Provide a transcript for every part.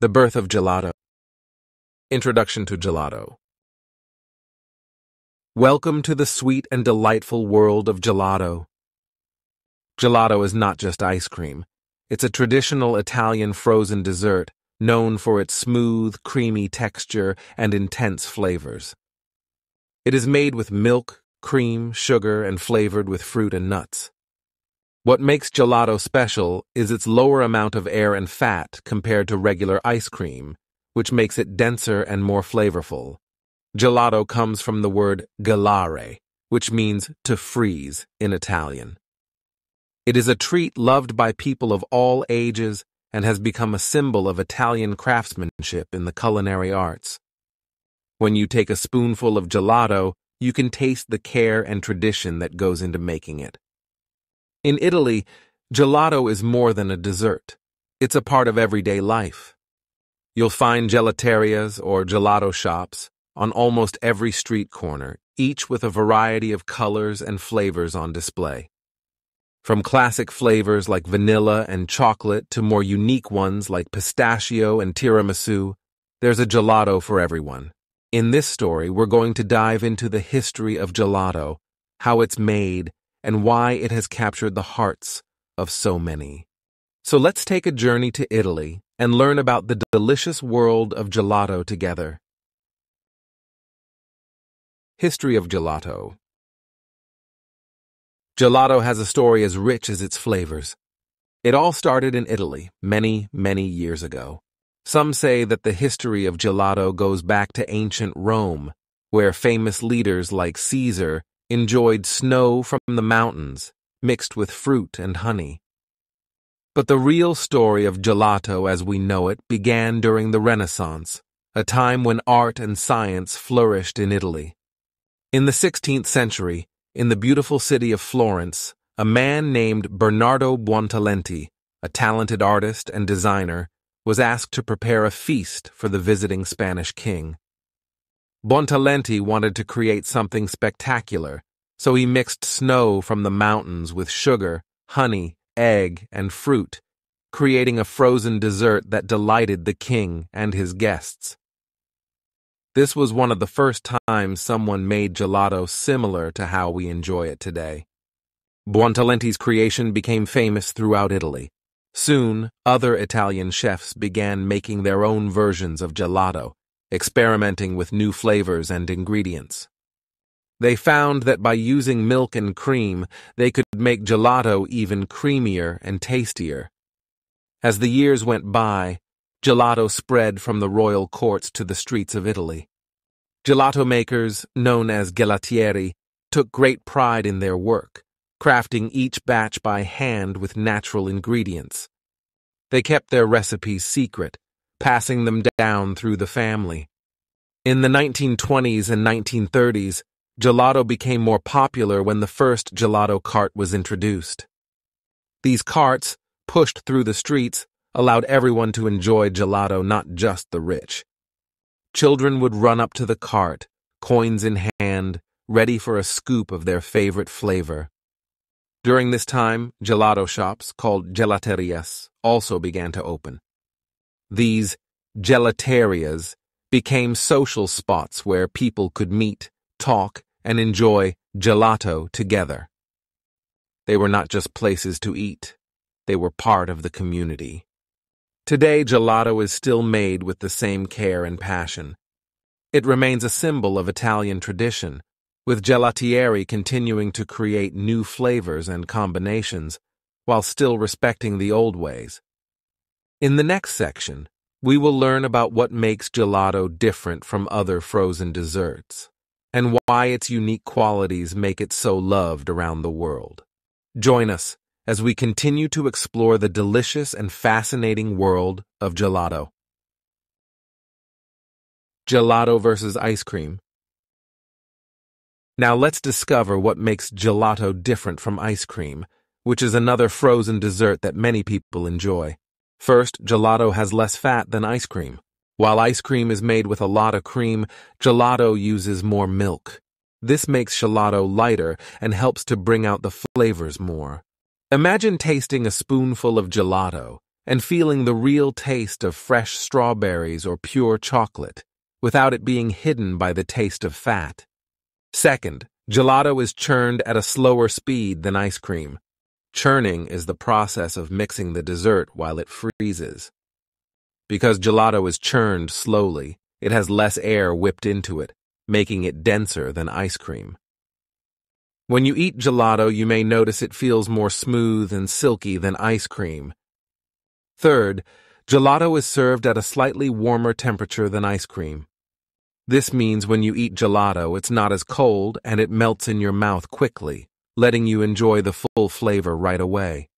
The birth of gelato. Introduction to gelato. Welcome to the sweet and delightful world of gelato. Gelato is not just ice cream. It's a traditional Italian frozen dessert known for its smooth, creamy texture and intense flavors. It is made with milk, cream, sugar, and flavored with fruit and nuts. What makes gelato special is its lower amount of air and fat compared to regular ice cream, which makes it denser and more flavorful. Gelato comes from the word gelare, which means to freeze in Italian. It is a treat loved by people of all ages and has become a symbol of Italian craftsmanship in the culinary arts. When you take a spoonful of gelato, you can taste the care and tradition that goes into making it. In Italy, gelato is more than a dessert. It's a part of everyday life. You'll find gelaterias or gelato shops on almost every street corner, each with a variety of colors and flavors on display. From classic flavors like vanilla and chocolate to more unique ones like pistachio and tiramisu, there's a gelato for everyone. In this story, we're going to dive into the history of gelato, how it's made, and why it has captured the hearts of so many. So let's take a journey to Italy and learn about the delicious world of gelato together. History of gelato. Gelato has a story as rich as its flavors. It all started in Italy many, many years ago. Some say that the history of gelato goes back to ancient Rome, where famous leaders like Caesar enjoyed snow from the mountains, mixed with fruit and honey. But the real story of gelato as we know it began during the Renaissance, a time when art and science flourished in Italy. In the 16th century, in the beautiful city of Florence, a man named Bernardo Buontalenti, a talented artist and designer, was asked to prepare a feast for the visiting Spanish king. Buontalenti wanted to create something spectacular, so he mixed snow from the mountains with sugar, honey, egg, and fruit, creating a frozen dessert that delighted the king and his guests. This was one of the first times someone made gelato similar to how we enjoy it today. Buontalenti's creation became famous throughout Italy. Soon, other Italian chefs began making their own versions of gelato, experimenting with new flavors and ingredients. They found that by using milk and cream, they could make gelato even creamier and tastier. As the years went by, gelato spread from the royal courts to the streets of Italy. Gelato makers, known as gelatieri, took great pride in their work, crafting each batch by hand with natural ingredients. They kept their recipes secret, passing them down through the family. In the 1920s and 1930s, gelato became more popular when the first gelato cart was introduced. These carts, pushed through the streets, allowed everyone to enjoy gelato, not just the rich. Children would run up to the cart, coins in hand, ready for a scoop of their favorite flavor. During this time, gelato shops, called gelaterias, also began to open. These gelaterias became social spots where people could meet, talk, and enjoy gelato together. They were not just places to eat, they were part of the community. Today, gelato is still made with the same care and passion. It remains a symbol of Italian tradition, with gelatieri continuing to create new flavors and combinations, while still respecting the old ways. In the next section, we will learn about what makes gelato different from other frozen desserts, and why its unique qualities make it so loved around the world. Join us as we continue to explore the delicious and fascinating world of gelato. Gelato versus ice cream. Now let's discover what makes gelato different from ice cream, which is another frozen dessert that many people enjoy. First, gelato has less fat than ice cream. While ice cream is made with a lot of cream, gelato uses more milk. This makes gelato lighter and helps to bring out the flavors more. Imagine tasting a spoonful of gelato, and feeling the real taste of fresh strawberries or pure chocolate, without it being hidden by the taste of fat. Second, gelato is churned at a slower speed than ice cream. Churning is the process of mixing the dessert while it freezes. Because gelato is churned slowly, it has less air whipped into it, making it denser than ice cream. When you eat gelato, you may notice it feels more smooth and silky than ice cream. Third, gelato is served at a slightly warmer temperature than ice cream. This means when you eat gelato, it's not as cold and it melts in your mouth quickly, letting you enjoy the full flavor right away.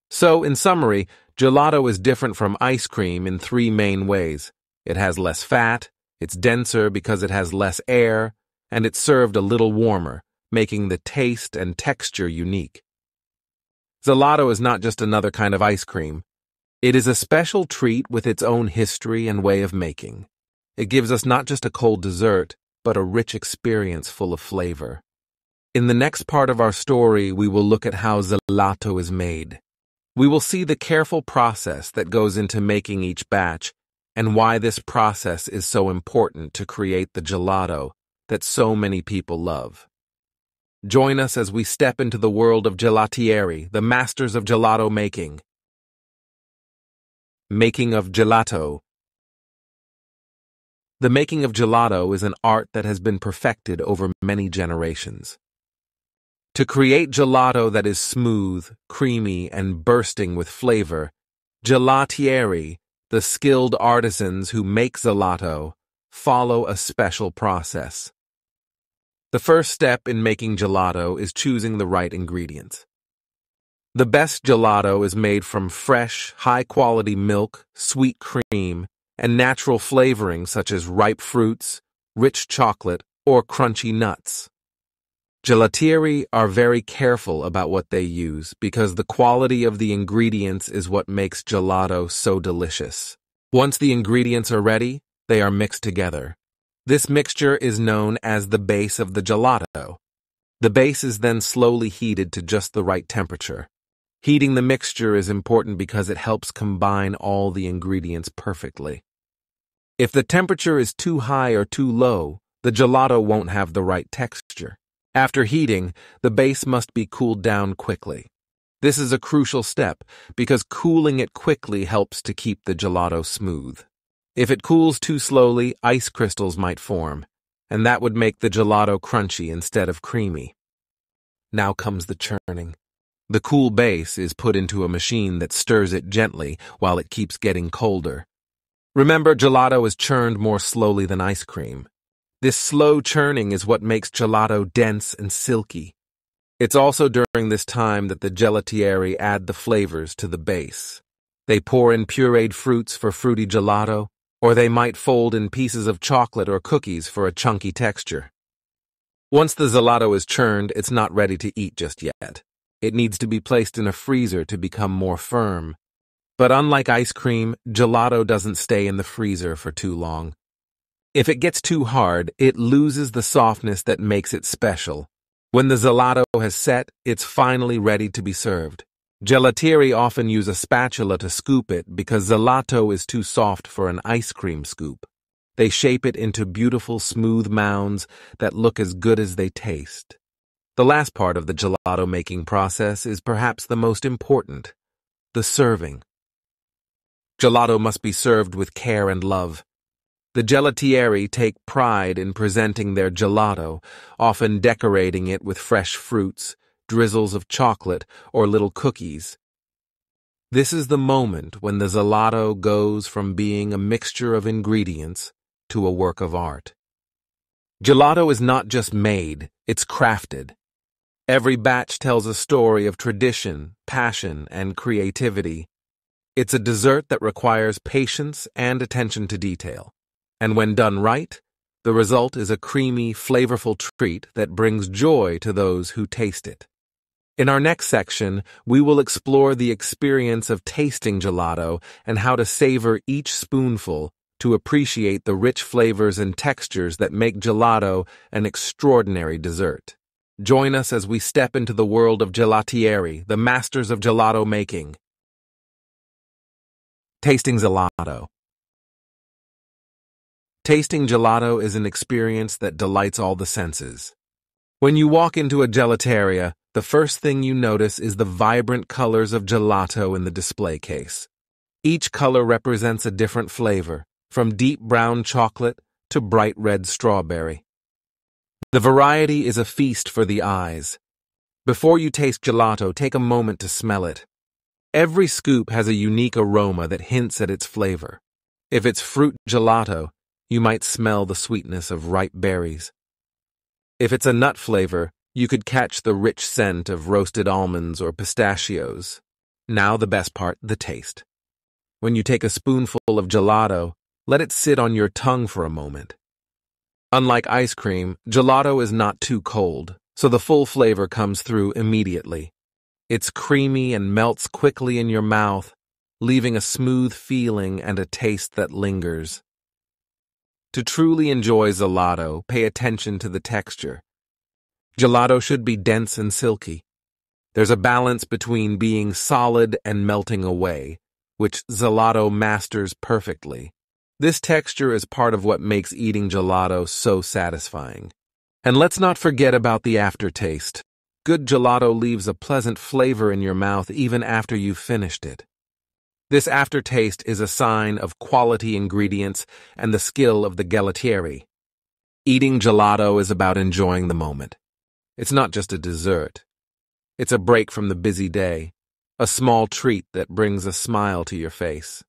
So, in summary, gelato is different from ice cream in three main ways. It has less fat, it's denser because it has less air, and it's served a little warmer, making the taste and texture unique. Gelato is not just another kind of ice cream. It is a special treat with its own history and way of making. It gives us not just a cold dessert, but a rich experience full of flavor. In the next part of our story, we will look at how gelato is made. We will see the careful process that goes into making each batch and why this process is so important to create the gelato that so many people love. Join us as we step into the world of gelatieri, the masters of gelato making. Making of gelato. The making of gelato is an art that has been perfected over many generations. To create gelato that is smooth, creamy, and bursting with flavor, gelatieri, the skilled artisans who make gelato, follow a special process. The first step in making gelato is choosing the right ingredients. The best gelato is made from fresh, high-quality milk, sweet cream, and natural flavoring such as ripe fruits, rich chocolate, or crunchy nuts. Gelatieri are very careful about what they use because the quality of the ingredients is what makes gelato so delicious. Once the ingredients are ready, they are mixed together. This mixture is known as the base of the gelato. The base is then slowly heated to just the right temperature. Heating the mixture is important because it helps combine all the ingredients perfectly. If the temperature is too high or too low, the gelato won't have the right texture. After heating, the base must be cooled down quickly. This is a crucial step because cooling it quickly helps to keep the gelato smooth. If it cools too slowly, ice crystals might form, and that would make the gelato crunchy instead of creamy. Now comes the churning. The cool base is put into a machine that stirs it gently while it keeps getting colder. Remember, gelato is churned more slowly than ice cream. This slow churning is what makes gelato dense and silky. It's also during this time that the gelatieri add the flavors to the base. They pour in pureed fruits for fruity gelato, or they might fold in pieces of chocolate or cookies for a chunky texture. Once the gelato is churned, it's not ready to eat just yet. It needs to be placed in a freezer to become more firm. But unlike ice cream, gelato doesn't stay in the freezer for too long. If it gets too hard, it loses the softness that makes it special. When the gelato has set, it's finally ready to be served. Gelatieri often use a spatula to scoop it because gelato is too soft for an ice cream scoop. They shape it into beautiful, smooth mounds that look as good as they taste. The last part of the gelato making process is perhaps the most important, the serving. Gelato must be served with care and love. The gelatieri take pride in presenting their gelato, often decorating it with fresh fruits, drizzles of chocolate, or little cookies. This is the moment when the gelato goes from being a mixture of ingredients to a work of art. Gelato is not just made, it's crafted. Every batch tells a story of tradition, passion, and creativity. It's a dessert that requires patience and attention to detail. And when done right, the result is a creamy, flavorful treat that brings joy to those who taste it. In our next section, we will explore the experience of tasting gelato and how to savor each spoonful to appreciate the rich flavors and textures that make gelato an extraordinary dessert. Join us as we step into the world of gelatieri, the masters of gelato making. Tasting gelato. Tasting gelato is an experience that delights all the senses. When you walk into a gelateria, the first thing you notice is the vibrant colors of gelato in the display case. Each color represents a different flavor, from deep brown chocolate to bright red strawberry. The variety is a feast for the eyes. Before you taste gelato, take a moment to smell it. Every scoop has a unique aroma that hints at its flavor. If it's fruit gelato, you might smell the sweetness of ripe berries. If it's a nut flavor, you could catch the rich scent of roasted almonds or pistachios. Now the best part, the taste. When you take a spoonful of gelato, let it sit on your tongue for a moment. Unlike ice cream, gelato is not too cold, so the full flavor comes through immediately. It's creamy and melts quickly in your mouth, leaving a smooth feeling and a taste that lingers. To truly enjoy gelato, pay attention to the texture. Gelato should be dense and silky. There's a balance between being solid and melting away, which gelato masters perfectly. This texture is part of what makes eating gelato so satisfying. And let's not forget about the aftertaste. Good gelato leaves a pleasant flavor in your mouth even after you've finished it. This aftertaste is a sign of quality ingredients and the skill of the gelatieri. Eating gelato is about enjoying the moment. It's not just a dessert. It's a break from the busy day, a small treat that brings a smile to your face.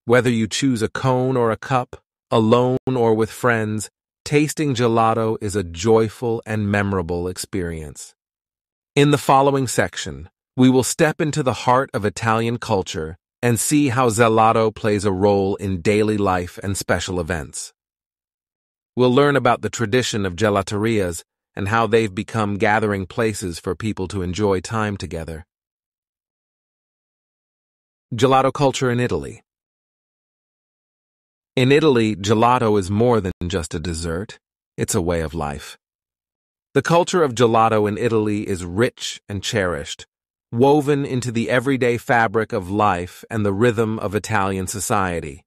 Whether you choose a cone or a cup, alone or with friends, tasting gelato is a joyful and memorable experience. In the following section, we will step into the heart of Italian culture and see how gelato plays a role in daily life and special events. We'll learn about the tradition of gelaterias and how they've become gathering places for people to enjoy time together. Gelato culture in Italy. In Italy, gelato is more than just a dessert. It's a way of life. The culture of gelato in Italy is rich and cherished, woven into the everyday fabric of life and the rhythm of Italian society.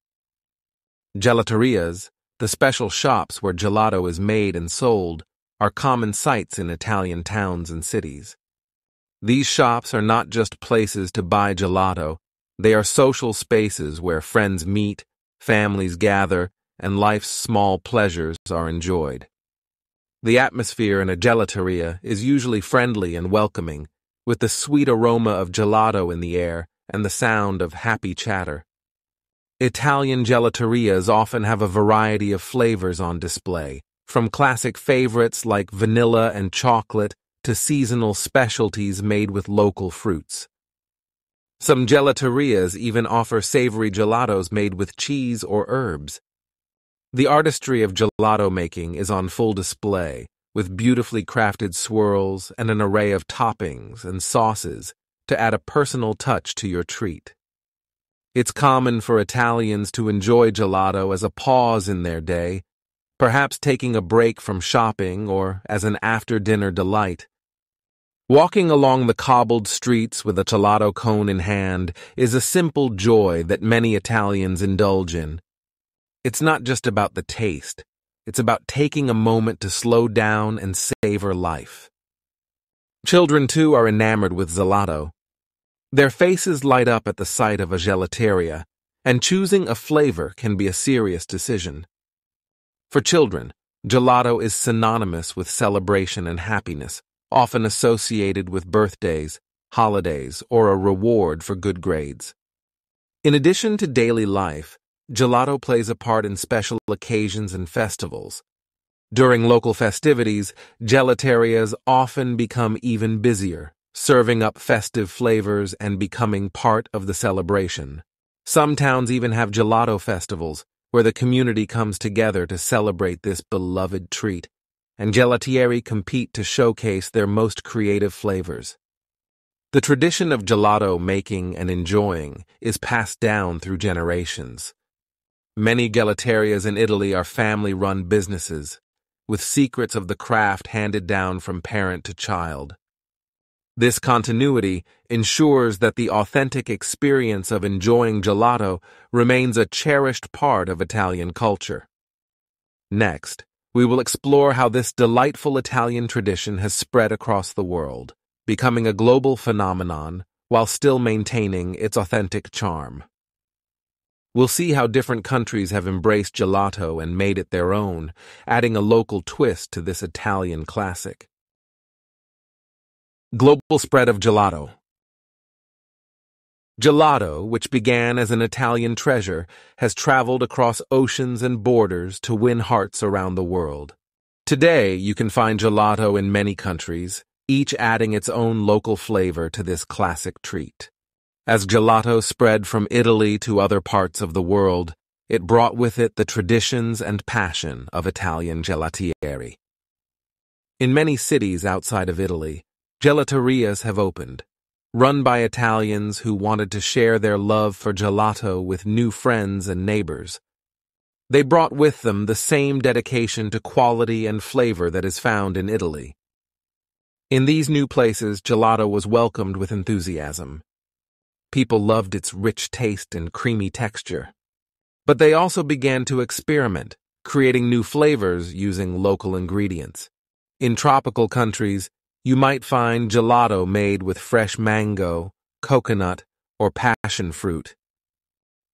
Gelaterias, the special shops where gelato is made and sold, are common sights in Italian towns and cities. These shops are not just places to buy gelato, they are social spaces where friends meet, families gather, and life's small pleasures are enjoyed. The atmosphere in a gelateria is usually friendly and welcoming, with the sweet aroma of gelato in the air and the sound of happy chatter. Italian gelaterias often have a variety of flavors on display, from classic favorites like vanilla and chocolate to seasonal specialties made with local fruits. Some gelaterias even offer savory gelatos made with cheese or herbs. The artistry of gelato making is on full display, with beautifully crafted swirls and an array of toppings and sauces to add a personal touch to your treat. It's common for Italians to enjoy gelato as a pause in their day, perhaps taking a break from shopping or as an after-dinner delight. Walking along the cobbled streets with a gelato cone in hand is a simple joy that many Italians indulge in. It's not just about the taste. It's about taking a moment to slow down and savor life. Children, too, are enamored with gelato. Their faces light up at the sight of a gelateria, and choosing a flavor can be a serious decision. For children, gelato is synonymous with celebration and happiness, often associated with birthdays, holidays, or a reward for good grades. In addition to daily life, gelato plays a part in special occasions and festivals. During local festivities, gelaterias often become even busier, serving up festive flavors and becoming part of the celebration. Some towns even have gelato festivals, where the community comes together to celebrate this beloved treat, and gelatieri compete to showcase their most creative flavors. The tradition of gelato making and enjoying is passed down through generations. Many gelaterias in Italy are family-run businesses, with secrets of the craft handed down from parent to child. This continuity ensures that the authentic experience of enjoying gelato remains a cherished part of Italian culture. Next, we will explore how this delightful Italian tradition has spread across the world, becoming a global phenomenon while still maintaining its authentic charm. We'll see how different countries have embraced gelato and made it their own, adding a local twist to this Italian classic. Global spread of gelato. Gelato, which began as an Italian treasure, has traveled across oceans and borders to win hearts around the world. Today, you can find gelato in many countries, each adding its own local flavor to this classic treat. As gelato spread from Italy to other parts of the world, it brought with it the traditions and passion of Italian gelatieri. In many cities outside of Italy, gelaterias have opened, run by Italians who wanted to share their love for gelato with new friends and neighbors. They brought with them the same dedication to quality and flavor that is found in Italy. In these new places, gelato was welcomed with enthusiasm. People loved its rich taste and creamy texture. But they also began to experiment, creating new flavors using local ingredients. In tropical countries, you might find gelato made with fresh mango, coconut, or passion fruit.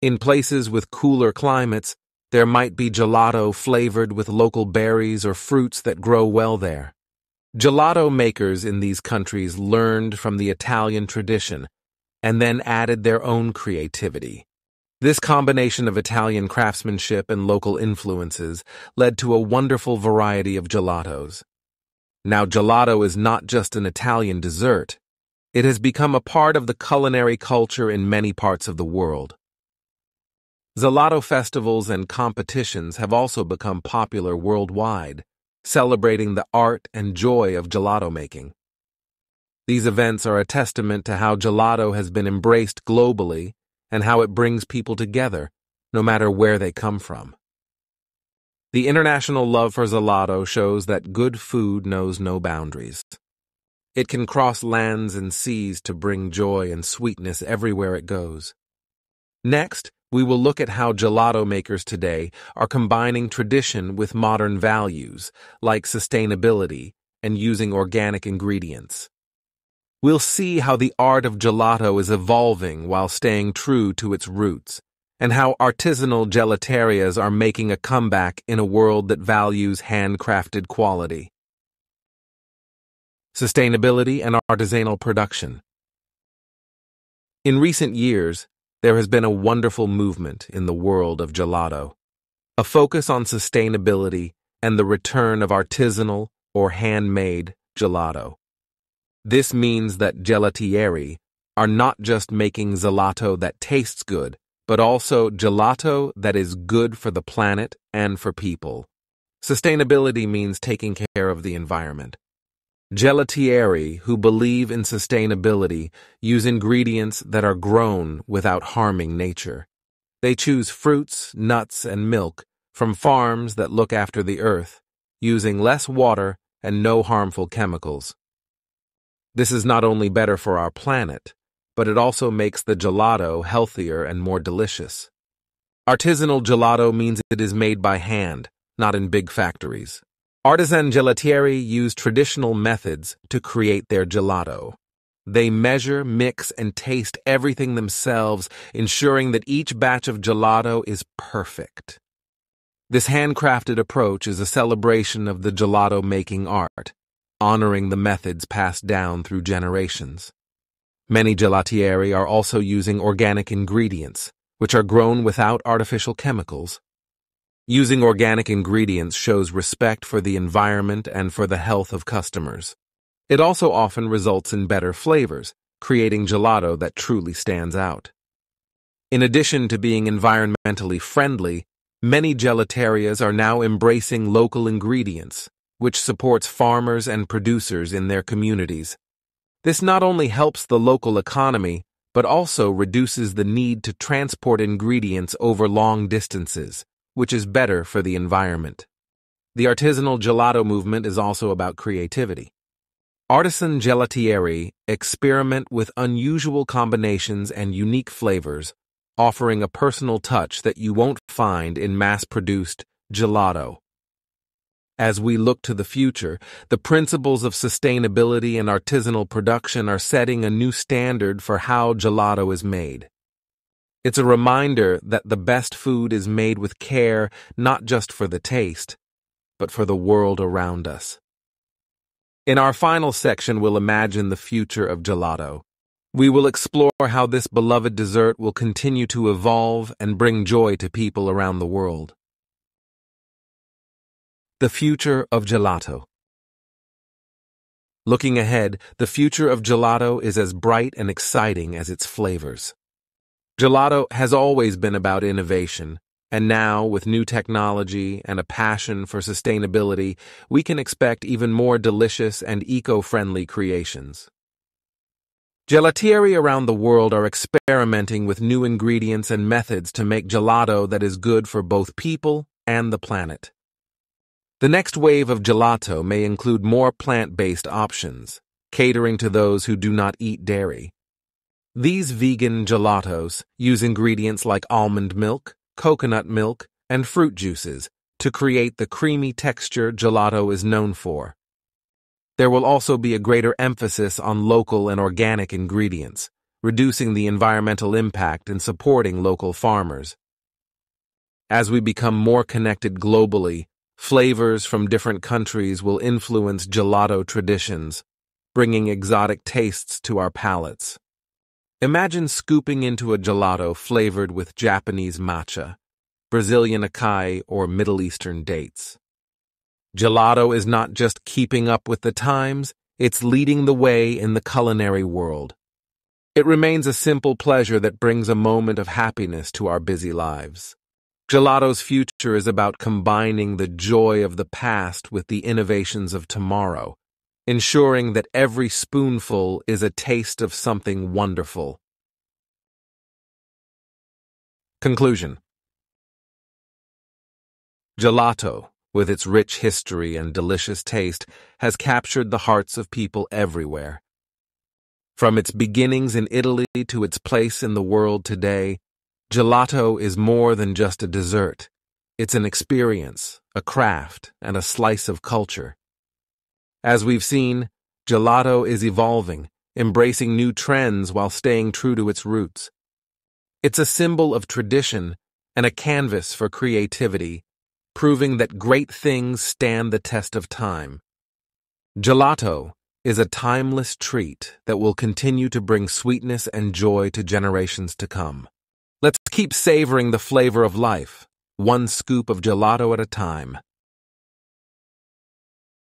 In places with cooler climates, there might be gelato flavored with local berries or fruits that grow well there. Gelato makers in these countries learned from the Italian tradition and then added their own creativity. This combination of Italian craftsmanship and local influences led to a wonderful variety of gelatos. Now, gelato is not just an Italian dessert. It has become a part of the culinary culture in many parts of the world. Gelato festivals and competitions have also become popular worldwide, celebrating the art and joy of gelato making. These events are a testament to how gelato has been embraced globally and how it brings people together, no matter where they come from. The international love for gelato shows that good food knows no boundaries. It can cross lands and seas to bring joy and sweetness everywhere it goes. Next, we will look at how gelato makers today are combining tradition with modern values, like sustainability and using organic ingredients. We'll see how the art of gelato is evolving while staying true to its roots, and how artisanal gelaterias are making a comeback in a world that values handcrafted quality. Sustainability and artisanal production. In recent years, there has been a wonderful movement in the world of gelato, a focus on sustainability and the return of artisanal or handmade gelato. This means that gelatieri are not just making gelato that tastes good, but also gelato that is good for the planet and for people. Sustainability means taking care of the environment. Gelatieri who believe in sustainability use ingredients that are grown without harming nature. They choose fruits, nuts, and milk from farms that look after the earth, using less water and no harmful chemicals. This is not only better for our planet, but it also makes the gelato healthier and more delicious. Artisanal gelato means it is made by hand, not in big factories. Artisan gelatieri use traditional methods to create their gelato. They measure, mix, and taste everything themselves, ensuring that each batch of gelato is perfect. This handcrafted approach is a celebration of the gelato-making art, honoring the methods passed down through generations. Many gelatieri are also using organic ingredients, which are grown without artificial chemicals. Using organic ingredients shows respect for the environment and for the health of customers. It also often results in better flavors, creating gelato that truly stands out. In addition to being environmentally friendly, many gelaterias are now embracing local ingredients, which supports farmers and producers in their communities. This not only helps the local economy, but also reduces the need to transport ingredients over long distances, which is better for the environment. The artisanal gelato movement is also about creativity. Artisan gelatieri experiment with unusual combinations and unique flavors, offering a personal touch that you won't find in mass-produced gelato. As we look to the future, the principles of sustainability and artisanal production are setting a new standard for how gelato is made. It's a reminder that the best food is made with care, not just for the taste, but for the world around us. In our final section, we'll imagine the future of gelato. We will explore how this beloved dessert will continue to evolve and bring joy to people around the world. The future of gelato. Looking ahead, the future of gelato is as bright and exciting as its flavors. Gelato has always been about innovation, and now, with new technology and a passion for sustainability, we can expect even more delicious and eco-friendly creations. Gelatieri around the world are experimenting with new ingredients and methods to make gelato that is good for both people and the planet. The next wave of gelato may include more plant-based options, catering to those who do not eat dairy. These vegan gelatos use ingredients like almond milk, coconut milk, and fruit juices to create the creamy texture gelato is known for. There will also be a greater emphasis on local and organic ingredients, reducing the environmental impact and supporting local farmers. As we become more connected globally, flavors from different countries will influence gelato traditions, bringing exotic tastes to our palates. Imagine scooping into a gelato flavored with Japanese matcha, Brazilian acai, or Middle Eastern dates. Gelato is not just keeping up with the times, it's leading the way in the culinary world. It remains a simple pleasure that brings a moment of happiness to our busy lives. Gelato's future is about combining the joy of the past with the innovations of tomorrow, ensuring that every spoonful is a taste of something wonderful. Conclusion. Gelato, with its rich history and delicious taste, has captured the hearts of people everywhere. From its beginnings in Italy to its place in the world today, gelato is more than just a dessert. It's an experience, a craft, and a slice of culture. As we've seen, gelato is evolving, embracing new trends while staying true to its roots. It's a symbol of tradition and a canvas for creativity, proving that great things stand the test of time. Gelato is a timeless treat that will continue to bring sweetness and joy to generations to come. Let's keep savoring the flavor of life, one scoop of gelato at a time.